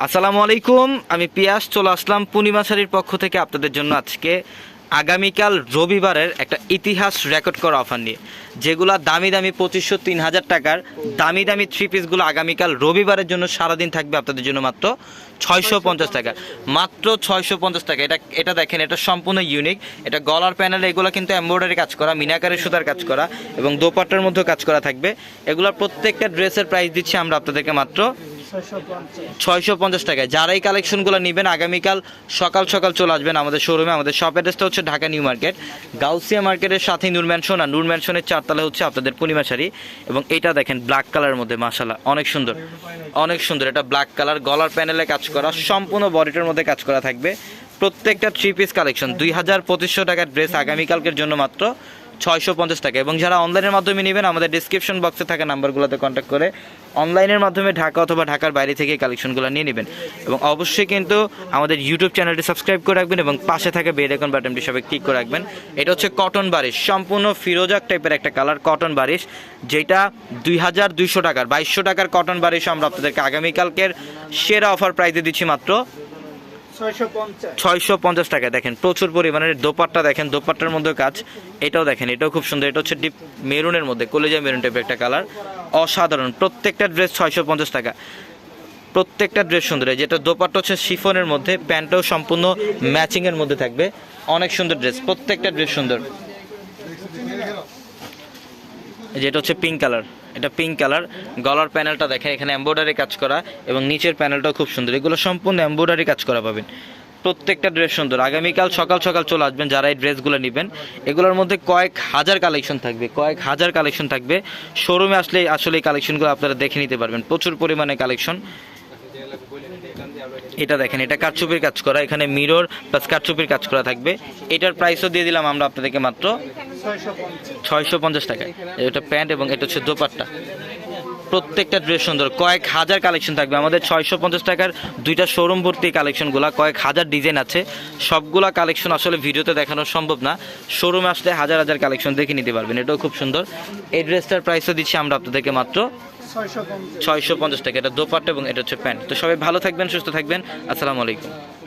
আসসালামু আলাইকুম, আমি পিয়াস চলে আসলাম পূর্ণিমা শাড়ির পক্ষ থেকে আপনাদের জন্য আজকে আগামীকাল রবিবারের একটা ইতিহাস রেকর্ড করা অফার নিয়ে, যেগুলা দামি দামি 2500-3000 টাকার দামি দামি থ্রি পিসগুলো আগামীকাল রবিবারের জন্য সারাদিন থাকবে আপনাদের জন্য মাত্র 650 টাকা। মাত্র 650 টাকা। এটা দেখেন, এটা সম্পূর্ণ ইউনিক। এটা গলার প্যানেল, এগুলো কিন্তু এমব্রয়ডারি কাজ করা, মিনাকারি সুতার কাজ করা এবং দোপাট্টার মধ্যে কাজ করা থাকবে। এগুলোর প্রত্যেকটা ড্রেসের প্রাইস দিচ্ছি আমরা আপনাদেরকে মাত্র 650 টাকায়। যারা এই কালেকশনগুলো নেবেন আগামীকাল সকাল সকাল চলে আসবেন আমাদের শোরুমে। আমাদের শপ অ্যাড্রেসটা হচ্ছে ঢাকা নিউ মার্কেট, গাউসিয়া মার্কেটের সাথে নূর ম্যানশন, আর নূর ম্যানশনের 4 তলায় হচ্ছে আপনাদের পূর্ণিমা শাড়ি। এবং এটা দেখেন ব্ল্যাক কালারের মধ্যে, মাশাআল্লাহ অনেক সুন্দর, অনেক সুন্দর। এটা ব্ল্যাক কালার, গলার প্যানেলে কাজ করা, সম্পূর্ণ বডিটার মধ্যে কাজ করা থাকবে। প্রত্যেকটা থ্রি পিস কালেকশন 2500 টাকার ড্রেস আগামীকালকের জন্য মাত্র 650 টাকা। এবং যারা অনলাইনের মাধ্যমে নেবেন আমাদের ডিসক্রিপশন বক্সে থাকা নাম্বারগুলোতে কন্ট্যাক্ট করে অনলাইনের মাধ্যমে ঢাকা অথবা ঢাকার বাইরে থেকে কালেকশনগুলো নিয়ে নেবেন। এবং অবশ্যই কিন্তু আমাদের ইউটিউব চ্যানেলটি সাবস্ক্রাইব করে রাখবেন এবং পাশে থাকা বেল আইকন বাটনটি সবাই ক্লিক করে রাখবেন। এটা হচ্ছে কটন বারিশ, সম্পূর্ণ ফিরোজা টাইপের একটা কালার কটন বারিশ, যেটা 2200 টাকার 2200 টাকার কটন বারিশ আমরা আপনাদেরকে আগামীকালকের সেরা অফার প্রাইসে দিচ্ছি মাত্র 650 টাকা। দেখেন প্রচুর পরিমাণের দোপাট্টা, দেখেন দোপাট্টার মধ্যে কাজ। এটাও দেখেন, এটাও খুব সুন্দর। এটা হচ্ছে ডিপ মেরুনের মধ্যে, কলেজা মেরুন টাইপের একটা কালার, অসাধারণ। প্রত্যেকটা ড্রেস 650 টাকা, প্রত্যেকটা ড্রেস সুন্দর। যেটা দোপাট্টা হচ্ছে শিফনের মধ্যে, প্যান্টটাও সম্পূর্ণ ম্যাচিংয়ের মধ্যে থাকবে। অনেক সুন্দর ড্রেস, প্রত্যেকটা ড্রেস সুন্দর। যেটা হচ্ছে পিঙ্ক কালার, এটা পিঙ্ক কালার। গলার প্যানেলটা দেখেন, এখানে এমব্রয়ডারি কাজ করা এবং নিচের প্যানেলটাও খুব সুন্দর। এগুলো সম্পূর্ণ এমব্রয়ডারি কাজ করা পাবেন। প্রত্যেকটা ড্রেস সুন্দর। আগামীকাল সকাল সকাল চলে আসবেন যারা এই ড্রেসগুলো নেবেন। এগুলোর মধ্যে কয়েক হাজার কালেকশন থাকবে, কয়েক হাজার কালেকশন থাকবে। শোরুমে আসলে আসলে এই কালেকশনগুলো আপনারা দেখে নিতে পারবেন, প্রচুর পরিমাণে কালেকশন। এটা দেখেন, এটা কারচুপির কাজ করা, এখানে মিরর প্লাস কারচুপির কাজ করা থাকবে। এটার প্রাইসও দিয়ে দিলাম আমরা আপনাদেরকে মাত্র 650 টাকায়। এটা প্যান্ট এবং এটা হচ্ছে দোপাট্টা। প্রত্যেকটা ড্রেস সুন্দর, কয়েক হাজার কালেকশন থাকবে আমাদের 650 টাকার দুইটা শোরুম ভর্তি কালেকশনগুলো। কয়েক হাজার ডিজাইন আছে, সবগুলা কালেকশন আসলে ভিডিওতে দেখানো সম্ভব না। শোরুমে আসলে হাজার হাজার কালেকশন দেখে নিতে পারবেন। এটাও খুব সুন্দর। এই ড্রেসটার প্রাইসও দিচ্ছি আমরা আপনাদেরকে মাত্র 650 টাকা। এটা দোপাট্টা এবং এটা হচ্ছে প্যান্ট। তো সবাই ভালো থাকবেন, সুস্থ থাকবেন। আসসালামু আলাইকুম।